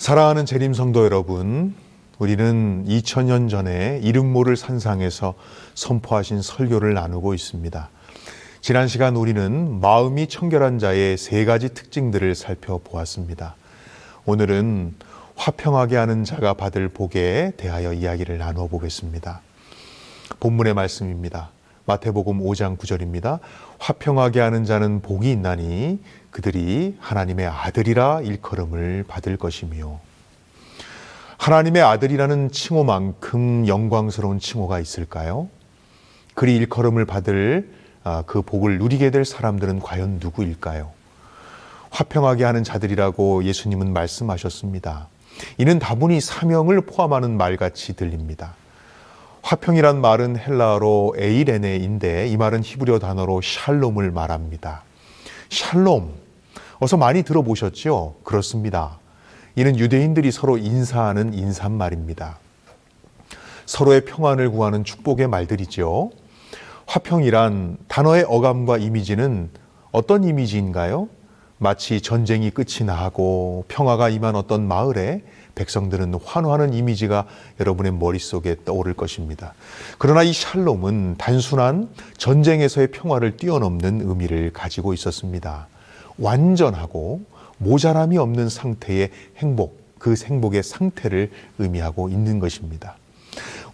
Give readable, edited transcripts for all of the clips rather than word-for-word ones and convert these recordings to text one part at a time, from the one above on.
사랑하는 재림 성도 여러분, 우리는 2000년 전에 이름 모를 산상에서 선포하신 설교를 나누고 있습니다. 지난 시간 우리는 마음이 청결한 자의 세 가지 특징들을 살펴보았습니다. 오늘은 화평하게 하는 자가 받을 복에 대하여 이야기를 나누어 보겠습니다. 본문의 말씀입니다. 마태복음 5장 9절입니다. 화평하게 하는 자는 복이 있나니 그들이 하나님의 아들이라 일컬음을 받을 것이며, 하나님의 아들이라는 칭호만큼 영광스러운 칭호가 있을까요? 그리 일컬음을 받을 그 복을 누리게 될 사람들은 과연 누구일까요? 화평하게 하는 자들이라고 예수님은 말씀하셨습니다. 이는 다분히 사명을 포함하는 말같이 들립니다. 화평이란 말은 헬라어로 에이레네인데 이 말은 히브리어 단어로 샬롬을 말합니다. 샬롬, 어서 많이 들어보셨죠? 그렇습니다. 이는 유대인들이 서로 인사하는 인사말입니다. 서로의 평안을 구하는 축복의 말들이죠. 화평이란 단어의 어감과 이미지는 어떤 이미지인가요? 마치 전쟁이 끝이 나고 평화가 임한 어떤 마을에 백성들은 환호하는 이미지가 여러분의 머릿속에 떠오를 것입니다. 그러나 이 샬롬은 단순한 전쟁에서의 평화를 뛰어넘는 의미를 가지고 있었습니다. 완전하고 모자람이 없는 상태의 행복, 그 행복의 상태를 의미하고 있는 것입니다.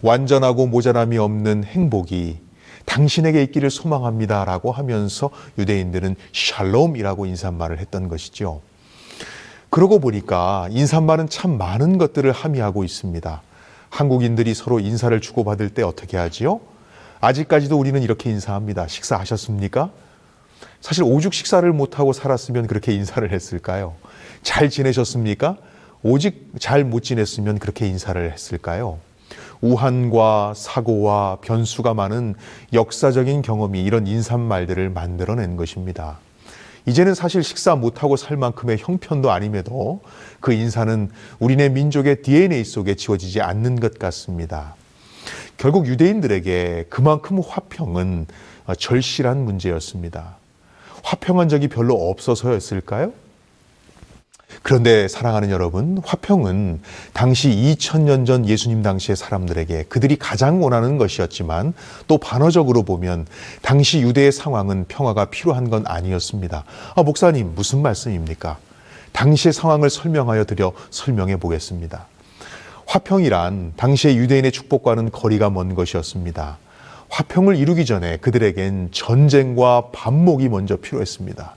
완전하고 모자람이 없는 행복이 당신에게 있기를 소망합니다라고 하면서 유대인들은 샬롬이라고 인사말을 했던 것이죠. 그러고 보니까 인사말은 참 많은 것들을 함의하고 있습니다. 한국인들이 서로 인사를 주고받을 때 어떻게 하지요? 아직까지도 우리는 이렇게 인사합니다. 식사하셨습니까? 사실 오죽 식사를 못하고 살았으면 그렇게 인사를 했을까요? 잘 지내셨습니까? 오직 잘 못 지냈으면 그렇게 인사를 했을까요? 우한과 사고와 변수가 많은 역사적인 경험이 이런 인사말들을 만들어낸 것입니다. 이제는 사실 식사 못하고 살 만큼의 형편도 아님에도 그 인사는 우리네 민족의 DNA 속에 지워지지 않는 것 같습니다. 결국 유대인들에게 그만큼 화평은 절실한 문제였습니다. 화평한 적이 별로 없어서였을까요? 그런데 사랑하는 여러분, 화평은 당시 2000년 전 예수님 당시의 사람들에게 그들이 가장 원하는 것이었지만 또 반어적으로 보면 당시 유대의 상황은 평화가 필요한 건 아니었습니다. 목사님 무슨 말씀입니까? 당시의 상황을 설명하여 드려 설명해 보겠습니다. 화평이란 당시의 유대인의 축복과는 거리가 먼 것이었습니다. 화평을 이루기 전에 그들에겐 전쟁과 반목이 먼저 필요했습니다.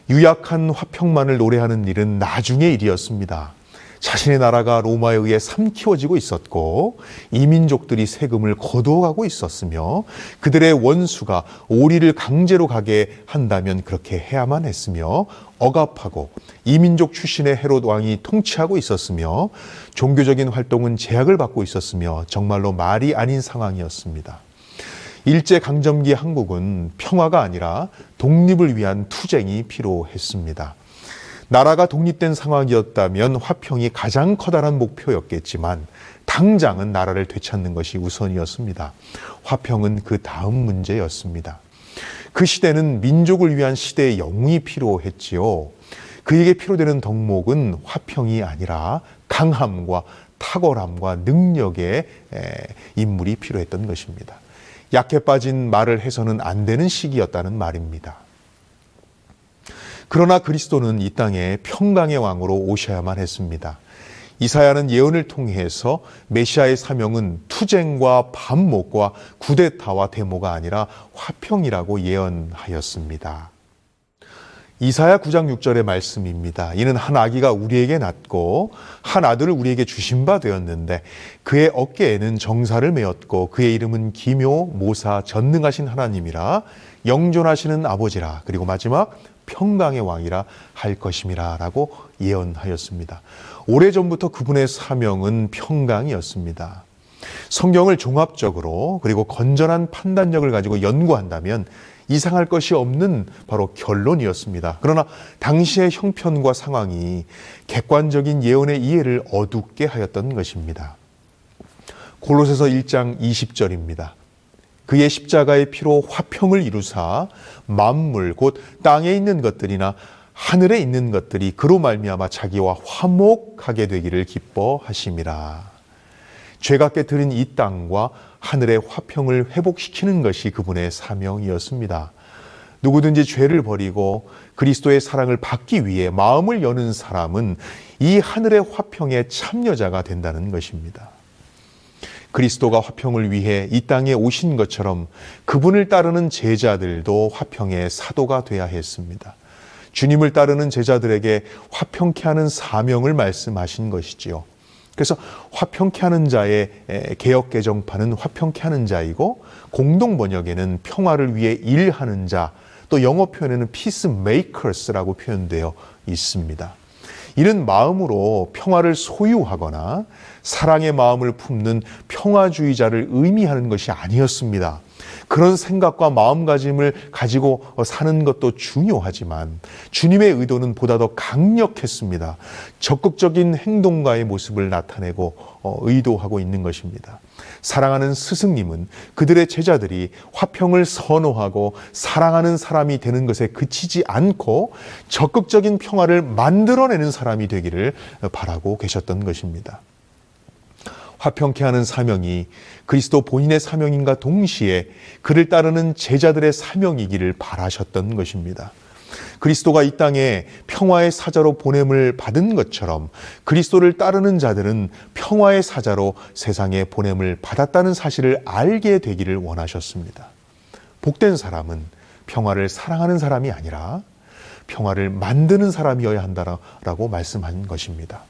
유약한 화평만을 노래하는 일은 나중의 일이었습니다. 자신의 나라가 로마에 의해 삼키워지고 있었고 이민족들이 세금을 거두어가고 있었으며 그들의 원수가 오리를 강제로 가게 한다면 그렇게 해야만 했으며 억압하고 이민족 출신의 헤롯 왕이 통치하고 있었으며 종교적인 활동은 제약을 받고 있었으며 정말로 말이 아닌 상황이었습니다. 일제강점기 한국은 평화가 아니라 독립을 위한 투쟁이 필요했습니다. 나라가 독립된 상황이었다면 화평이 가장 커다란 목표였겠지만 당장은 나라를 되찾는 것이 우선이었습니다. 화평은 그 다음 문제였습니다. 그 시대는 민족을 위한 시대의 영웅이 필요했지요. 그에게 필요되는 덕목은 화평이 아니라 강함과 탁월함과 능력의 인물이 필요했던 것입니다. 약해 빠진 말을 해서는 안 되는 시기였다는 말입니다. 그러나 그리스도는 이 땅에 평강의 왕으로 오셔야만 했습니다. 이사야는 예언을 통해서 메시아의 사명은 투쟁과 반목과 쿠데타와 데모가 아니라 화평이라고 예언하였습니다. 이사야 9장 6절의 말씀입니다. 이는 한 아기가 우리에게 낳고 한 아들을 우리에게 주신 바 되었는데 그의 어깨에는 정사를 메었고 그의 이름은 기묘, 모사, 전능하신 하나님이라 영존하시는 아버지라 그리고 마지막 평강의 왕이라 할 것임이라 라고 예언하였습니다. 오래전부터 그분의 사명은 평강이었습니다. 성경을 종합적으로 그리고 건전한 판단력을 가지고 연구한다면 이상할 것이 없는 바로 결론이었습니다. 그러나 당시의 형편과 상황이 객관적인 예언의 이해를 어둡게 하였던 것입니다. 골로새서 1장 20절입니다. 그의 십자가의 피로 화평을 이루사 만물 곧 땅에 있는 것들이나 하늘에 있는 것들이 그로 말미암아 자기와 화목하게 되기를 기뻐하심이라. 죄가 깨트린 이 땅과 하늘의 화평을 회복시키는 것이 그분의 사명이었습니다. 누구든지 죄를 버리고 그리스도의 사랑을 받기 위해 마음을 여는 사람은 이 하늘의 화평의 참여자가 된다는 것입니다. 그리스도가 화평을 위해 이 땅에 오신 것처럼 그분을 따르는 제자들도 화평의 사도가 되어야 했습니다. 주님을 따르는 제자들에게 화평케 하는 사명을 말씀하신 것이지요. 그래서 화평케 하는 자의 개역 개정판은 화평케 하는 자이고, 공동 번역에는 평화를 위해 일하는 자, 또 영어 표현에는 peacemakers라고 표현되어 있습니다. 이는 마음으로 평화를 소유하거나 사랑의 마음을 품는 평화주의자를 의미하는 것이 아니었습니다. 그런 생각과 마음가짐을 가지고 사는 것도 중요하지만 주님의 의도는 보다 더 강력했습니다. 적극적인 행동가의 모습을 나타내고 의도하고 있는 것입니다. 사랑하는 스승님은 그들의 제자들이 화평을 선호하고 사랑하는 사람이 되는 것에 그치지 않고 적극적인 평화를 만들어내는 사람이 되기를 바라고 계셨던 것입니다. 화평케 하는 사명이 그리스도 본인의 사명인가 동시에 그를 따르는 제자들의 사명이기를 바라셨던 것입니다. 그리스도가 이 땅에 평화의 사자로 보냄을 받은 것처럼 그리스도를 따르는 자들은 평화의 사자로 세상에 보냄을 받았다는 사실을 알게 되기를 원하셨습니다. 복된 사람은 평화를 사랑하는 사람이 아니라 평화를 만드는 사람이어야 한다라고 말씀한 것입니다.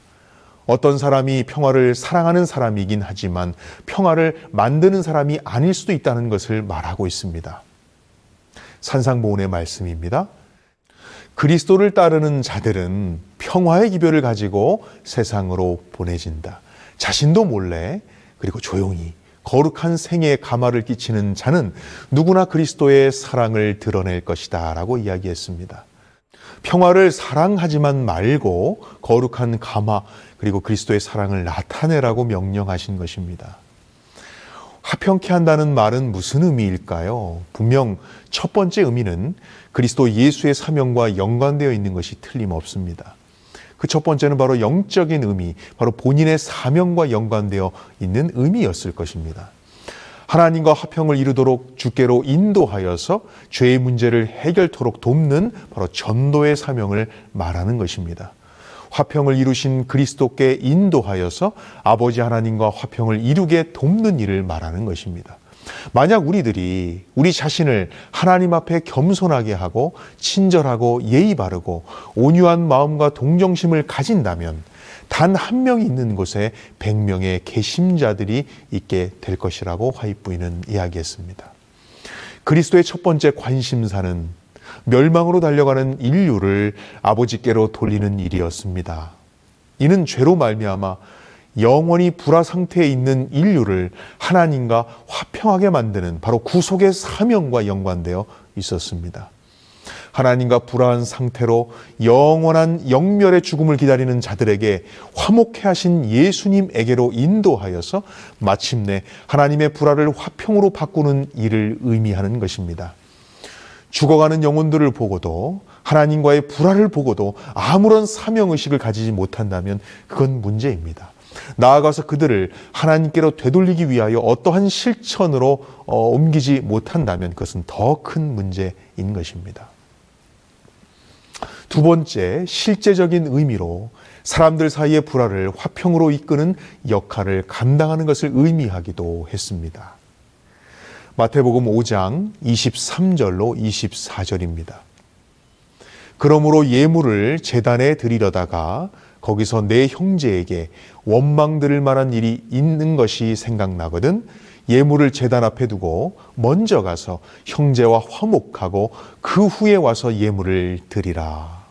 어떤 사람이 평화를 사랑하는 사람이긴 하지만 평화를 만드는 사람이 아닐 수도 있다는 것을 말하고 있습니다. 산상보훈의 말씀입니다. 그리스도를 따르는 자들은 평화의 기별을 가지고 세상으로 보내진다. 자신도 몰래 그리고 조용히 거룩한 생애에 감화를 끼치는 자는 누구나 그리스도의 사랑을 드러낼 것이다 라고 이야기했습니다. 평화를 사랑하지만 말고 거룩한 감화 그리고 그리스도의 사랑을 나타내라고 명령하신 것입니다. 화평케 한다는 말은 무슨 의미일까요? 분명 첫 번째 의미는 그리스도 예수의 사명과 연관되어 있는 것이 틀림없습니다. 그 첫 번째는 바로 영적인 의미, 바로 본인의 사명과 연관되어 있는 의미였을 것입니다. 하나님과 화평을 이루도록 주께로 인도하여서 죄의 문제를 해결토록 돕는 바로 전도의 사명을 말하는 것입니다. 화평을 이루신 그리스도께 인도하여서 아버지 하나님과 화평을 이루게 돕는 일을 말하는 것입니다. 만약 우리들이 우리 자신을 하나님 앞에 겸손하게 하고 친절하고 예의 바르고 온유한 마음과 동정심을 가진다면 단 한 명이 있는 곳에 100명의 개심자들이 있게 될 것이라고 화이부인은 이야기했습니다. 그리스도의 첫 번째 관심사는 멸망으로 달려가는 인류를 아버지께로 돌리는 일이었습니다. 이는 죄로 말미암아 영원히 불화 상태에 있는 인류를 하나님과 화평하게 만드는 바로 구속의 사명과 연관되어 있었습니다. 하나님과 불화한 상태로 영원한 영멸의 죽음을 기다리는 자들에게 화목해 하신 예수님에게로 인도하여서 마침내 하나님의 불화를 화평으로 바꾸는 일을 의미하는 것입니다. 죽어가는 영혼들을 보고도 하나님과의 불화를 보고도 아무런 사명의식을 가지지 못한다면 그건 문제입니다. 나아가서 그들을 하나님께로 되돌리기 위하여 어떠한 실천으로 옮기지 못한다면 그것은 더 큰 문제인 것입니다. 두 번째, 실제적인 의미로 사람들 사이의 불화를 화평으로 이끄는 역할을 감당하는 것을 의미하기도 했습니다. 마태복음 5장 23절로 24절입니다. 그러므로 예물을 제단에 드리려다가 거기서 내 형제에게 원망 들을 만한 일이 있는 것이 생각나거든 예물을 제단 앞에 두고 먼저 가서 형제와 화목하고 그 후에 와서 예물을 드리라.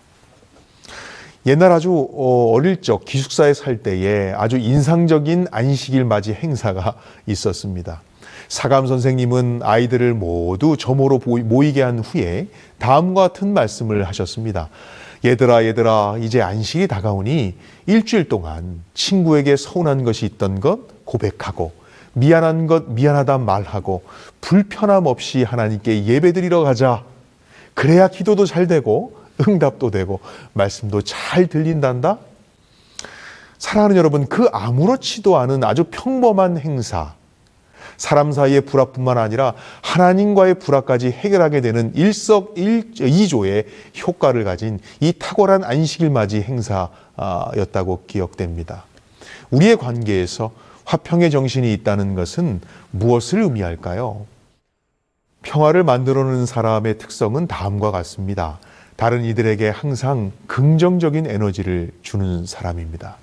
옛날 아주 어릴 적 기숙사에 살 때에 아주 인상적인 안식일 맞이 행사가 있었습니다. 사감 선생님은 아이들을 모두 점호로 모이게 한 후에 다음과 같은 말씀을 하셨습니다. 얘들아 이제 안식이 다가오니 일주일 동안 친구에게 서운한 것이 있던 것 고백하고 미안한 것 미안하다 말하고 불편함 없이 하나님께 예배드리러 가자. 그래야 기도도 잘 되고 응답도 되고 말씀도 잘 들린단다? 사랑하는 여러분, 그 아무렇지도 않은 아주 평범한 행사, 사람 사이의 불화뿐만 아니라 하나님과의 불화까지 해결하게 되는 일석이조의 효과를 가진 이 탁월한 안식일 맞이 행사였다고 기억됩니다. 우리의 관계에서 화평의 정신이 있다는 것은 무엇을 의미할까요? 평화를 만들어내는 사람의 특성은 다음과 같습니다. 다른 이들에게 항상 긍정적인 에너지를 주는 사람입니다.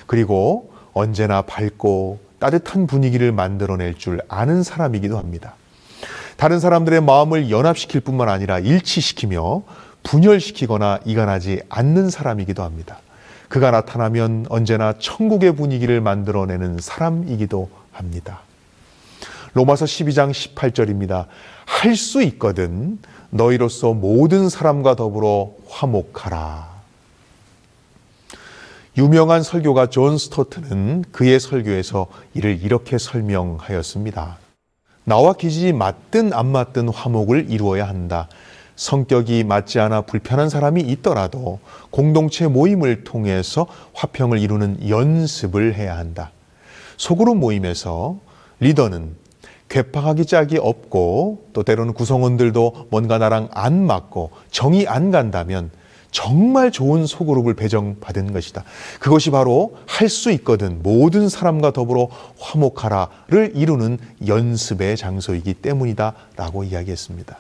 그리고 언제나 밝고 따뜻한 분위기를 만들어낼 줄 아는 사람이기도 합니다. 다른 사람들의 마음을 연합시킬 뿐만 아니라 일치시키며 분열시키거나 이간하지 않는 사람이기도 합니다. 그가 나타나면 언제나 천국의 분위기를 만들어내는 사람이기도 합니다. 로마서 12장 18절입니다. 할 수 있거든 너희로서 모든 사람과 더불어 화목하라. 유명한 설교가 존 스토트는 그의 설교에서 이를 이렇게 설명하였습니다. 나와 기질이 맞든 안 맞든 화목을 이루어야 한다. 성격이 맞지 않아 불편한 사람이 있더라도 공동체 모임을 통해서 화평을 이루는 연습을 해야 한다. 소그룹 모임에서 리더는 괴팍하기 짝이 없고 또 때로는 구성원들도 뭔가 나랑 안 맞고 정이 안 간다면 정말 좋은 소그룹을 배정받은 것이다. 그것이 바로 할 수 있거든 모든 사람과 더불어 화목하라를 이루는 연습의 장소이기 때문이다 라고 이야기했습니다.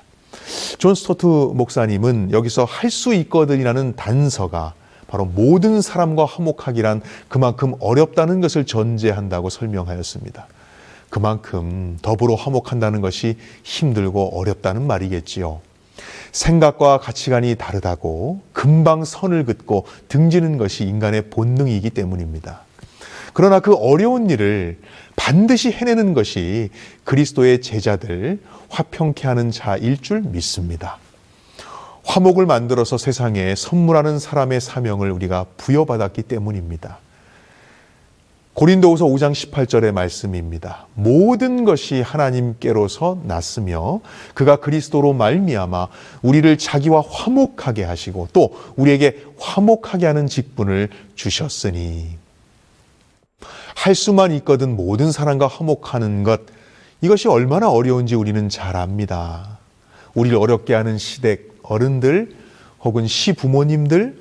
존 스토트 목사님은 여기서 할 수 있거든이라는 단서가 바로 모든 사람과 화목하기란 그만큼 어렵다는 것을 전제한다고 설명하였습니다. 그만큼 더불어 화목한다는 것이 힘들고 어렵다는 말이겠지요. 생각과 가치관이 다르다고 금방 선을 긋고 등지는 것이 인간의 본능이기 때문입니다. 그러나 그 어려운 일을 반드시 해내는 것이 그리스도의 제자들 화평케 하는 자일 줄 믿습니다. 화목을 만들어서 세상에 선물하는 사람의 사명을 우리가 부여받았기 때문입니다. 고린도후서 5장 18절의 말씀입니다. 모든 것이 하나님께로서 났으며 그가 그리스도로 말미암아 우리를 자기와 화목하게 하시고 또 우리에게 화목하게 하는 직분을 주셨으니 할 수만 있거든 모든 사람과 화목하는 것, 이것이 얼마나 어려운지 우리는 잘 압니다. 우리를 어렵게 하는 시댁 어른들 혹은 시부모님들,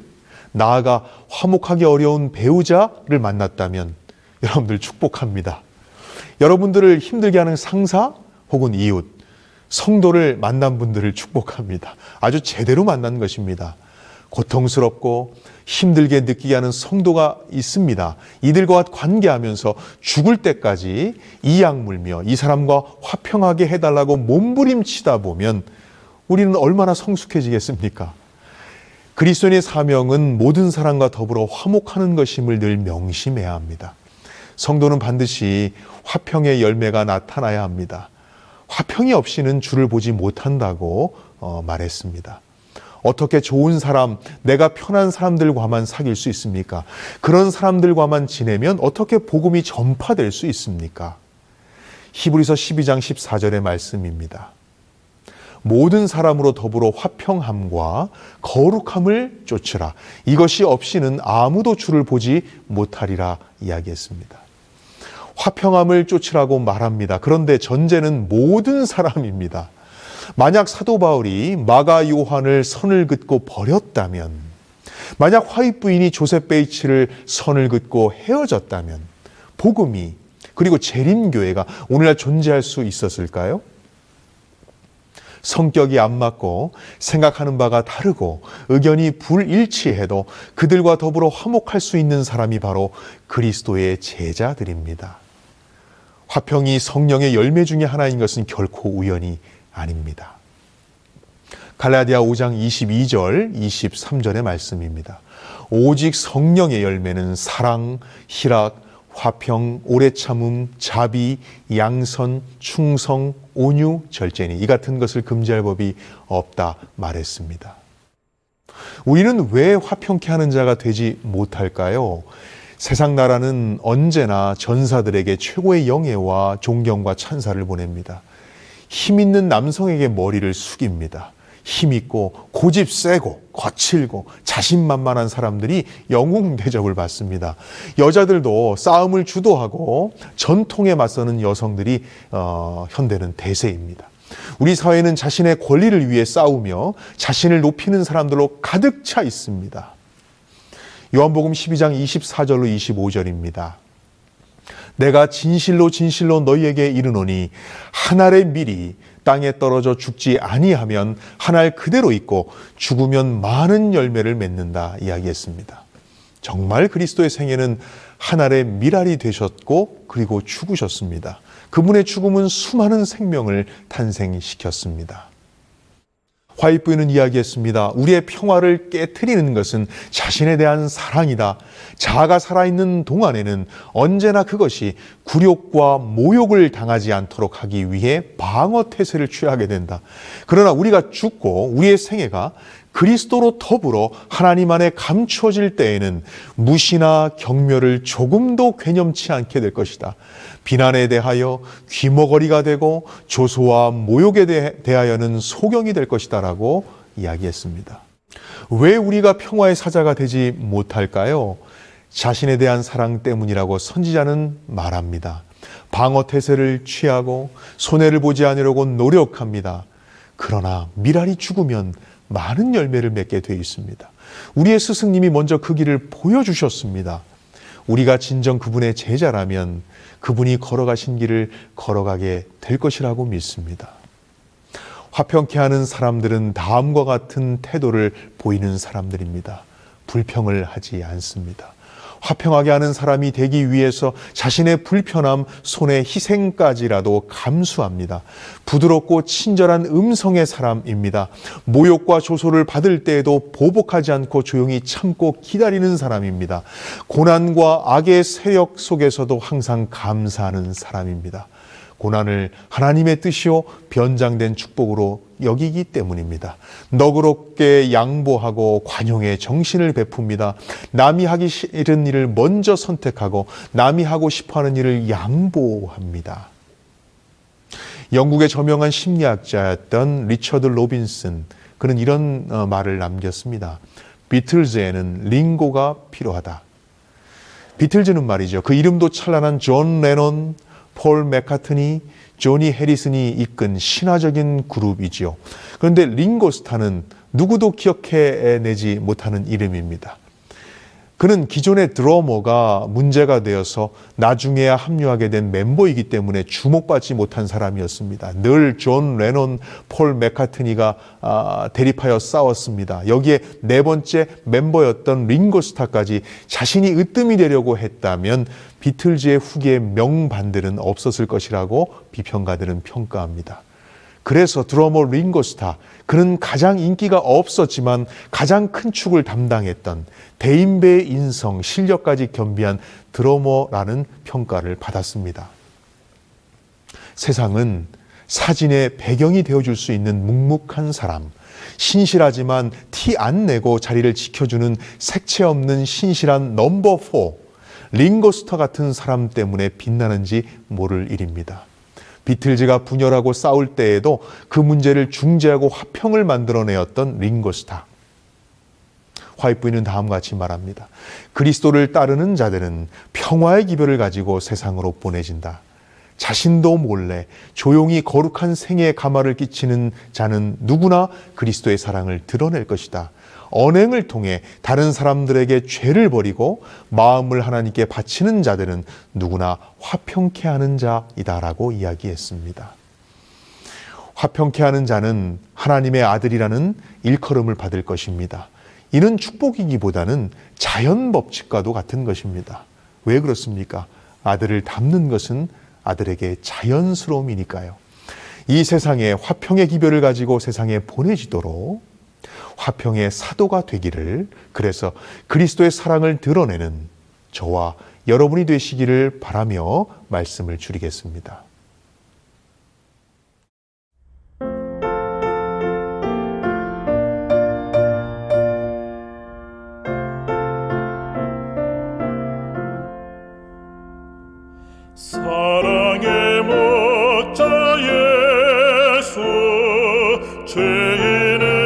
나아가 화목하기 어려운 배우자를 만났다면 여러분들 축복합니다. 여러분들을 힘들게 하는 상사 혹은 이웃, 성도를 만난 분들을 축복합니다. 아주 제대로 만난 것입니다. 고통스럽고 힘들게 느끼게 하는 성도가 있습니다. 이들과 관계하면서 죽을 때까지 이악 물며 이 사람과 화평하게 해달라고 몸부림치다 보면 우리는 얼마나 성숙해지겠습니까? 그리스도인의 사명은 모든 사람과 더불어 화목하는 것임을 늘 명심해야 합니다. 성도는 반드시 화평의 열매가 나타나야 합니다. 화평이 없이는 주를 보지 못한다고 말했습니다. 어떻게 좋은 사람, 내가 편한 사람들과만 사귈 수 있습니까? 그런 사람들과만 지내면 어떻게 복음이 전파될 수 있습니까? 히브리서 12장 14절의 말씀입니다. 모든 사람으로 더불어 화평함과 거룩함을 쫓으라. 이것이 없이는 아무도 주를 보지 못하리라 이야기했습니다. 화평함을 쫓으라고 말합니다. 그런데 전제는 모든 사람입니다. 만약 사도 바울이 마가 요한을 선을 긋고 버렸다면, 만약 화입 부인이 조셉 베이츠를 선을 긋고 헤어졌다면 복음이 그리고 재림교회가 오늘날 존재할 수 있었을까요? 성격이 안 맞고 생각하는 바가 다르고 의견이 불일치해도 그들과 더불어 화목할 수 있는 사람이 바로 그리스도의 제자들입니다. 화평이 성령의 열매 중에 하나인 것은 결코 우연이 아닙니다. 갈라디아 5장 22절, 23절의 말씀입니다. 오직 성령의 열매는 사랑, 희락, 화평, 오래 참음, 자비, 양선, 충성, 온유, 절제니 이 같은 것을 금지할 법이 없다 말했습니다. 우리는 왜 화평케 하는 자가 되지 못할까요? 세상 나라는 언제나 전사들에게 최고의 영예와 존경과 찬사를 보냅니다. 힘 있는 남성에게 머리를 숙입니다. 힘있고 고집 세고 거칠고 자신만만한 사람들이 영웅 대접을 받습니다. 여자들도 싸움을 주도하고 전통에 맞서는 여성들이 현대는 대세입니다. 우리 사회는 자신의 권리를 위해 싸우며 자신을 높이는 사람들로 가득 차 있습니다. 요한복음 12장 24절로 25절입니다. 내가 진실로 진실로 너희에게 이르노니 한 알의 밀이 땅에 떨어져 죽지 아니하면 한 알 그대로 있고 죽으면 많은 열매를 맺는다 이야기했습니다. 정말 그리스도의 생애는 한 알의 밀알이 되셨고 그리고 죽으셨습니다. 그분의 죽음은 수많은 생명을 탄생시켰습니다. 화이트부인은 이야기했습니다. 우리의 평화를 깨트리는 것은 자신에 대한 사랑이다. 자아가 살아있는 동안에는 언제나 그것이 굴욕과 모욕을 당하지 않도록 하기 위해 방어 태세를 취하게 된다. 그러나 우리가 죽고 우리의 생애가 그리스도로 더불어 하나님 안에 감추어질 때에는 무시나 경멸을 조금도 괴념치 않게 될 것이다. 비난에 대하여 귀머거리가 되고 조소와 모욕에 대하여는 소경이 될 것이다 라고 이야기했습니다. 왜 우리가 평화의 사자가 되지 못할까요? 자신에 대한 사랑 때문이라고 선지자는 말합니다. 방어 태세를 취하고 손해를 보지 않으려고 노력합니다. 그러나 밀알이 죽으면 많은 열매를 맺게 되어 있습니다. 우리의 스승님이 먼저 그 길을 보여주셨습니다. 우리가 진정 그분의 제자라면 그분이 걸어가신 길을 걸어가게 될 것이라고 믿습니다. 화평케 하는 사람들은 다음과 같은 태도를 보이는 사람들입니다. 불평을 하지 않습니다. 화평하게 하는 사람이 되기 위해서 자신의 불편함, 손의 희생까지라도 감수합니다. 부드럽고 친절한 음성의 사람입니다. 모욕과 조소를 받을 때에도 보복하지 않고 조용히 참고 기다리는 사람입니다. 고난과 악의 세력 속에서도 항상 감사하는 사람입니다. 고난을 하나님의 뜻이요 변장된 축복으로 여기기 때문입니다. 너그럽게 양보하고 관용의 정신을 베풉니다. 남이 하기 싫은 일을 먼저 선택하고 남이 하고 싶어하는 일을 양보합니다. 영국의 저명한 심리학자였던 리처드 로빈슨, 그는 이런 말을 남겼습니다. 비틀즈에는 링고가 필요하다. 비틀즈는 말이죠. 그 이름도 찬란한 존 레논, 폴 맥카트니, 조니 해리슨이 이끈 신화적인 그룹이지요. 그런데 링고스타는 누구도 기억해내지 못하는 이름입니다. 그는 기존의 드러머가 문제가 되어서 나중에야 합류하게 된 멤버이기 때문에 주목받지 못한 사람이었습니다. 늘 존 레논, 폴 맥카트니가 대립하여 싸웠습니다. 여기에 네 번째 멤버였던 링고스타까지 자신이 으뜸이 되려고 했다면 비틀즈의 후기의 명반들은 없었을 것이라고 비평가들은 평가합니다. 그래서 드러머 링고스타, 그는 가장 인기가 없었지만 가장 큰 축을 담당했던 대인배의 인성, 실력까지 겸비한 드러머라는 평가를 받았습니다. 세상은 사진의 배경이 되어줄 수 있는 묵묵한 사람, 신실하지만 티 안 내고 자리를 지켜주는 색채 없는 신실한 넘버 4, 링고스타 같은 사람 때문에 빛나는지 모를 일입니다. 비틀즈가 분열하고 싸울 때에도 그 문제를 중재하고 화평을 만들어내었던 링고스타. 화이트부인은 다음과 같이 말합니다. 그리스도를 따르는 자들은 평화의 기별을 가지고 세상으로 보내진다. 자신도 몰래 조용히 거룩한 생애에 가마를 끼치는 자는 누구나 그리스도의 사랑을 드러낼 것이다. 언행을 통해 다른 사람들에게 죄를 버리고 마음을 하나님께 바치는 자들은 누구나 화평케 하는 자이다라고 이야기했습니다. 화평케 하는 자는 하나님의 아들이라는 일컬음을 받을 것입니다. 이는 축복이기보다는 자연 법칙과도 같은 것입니다. 왜 그렇습니까? 아들을 닮는 것은 아들에게 자연스러움이니까요. 이 세상에 화평의 기별을 가지고 세상에 보내지도록 화평의 사도가 되기를, 그래서 그리스도의 사랑을 드러내는 저와 여러분이 되시기를 바라며 말씀을 줄이겠습니다. 사랑의 목자 예수, 죄인의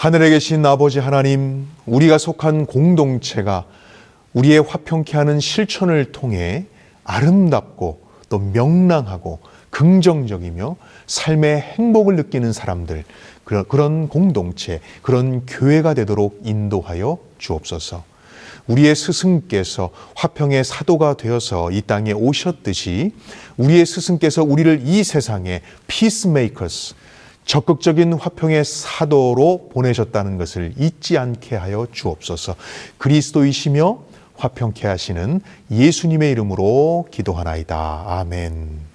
하늘에 계신 아버지 하나님, 우리가 속한 공동체가 우리의 화평케 하는 실천을 통해 아름답고 또 명랑하고 긍정적이며 삶의 행복을 느끼는 사람들, 그런 공동체, 그런 교회가 되도록 인도하여 주옵소서. 우리의 스승께서 화평의 사도가 되어서 이 땅에 오셨듯이 우리의 스승께서 우리를 이 세상에 피스메이커스, 적극적인 화평의 사도로 보내셨다는 것을 잊지 않게 하여 주옵소서. 그리스도이시며 화평케 하시는 예수님의 이름으로 기도하나이다. 아멘.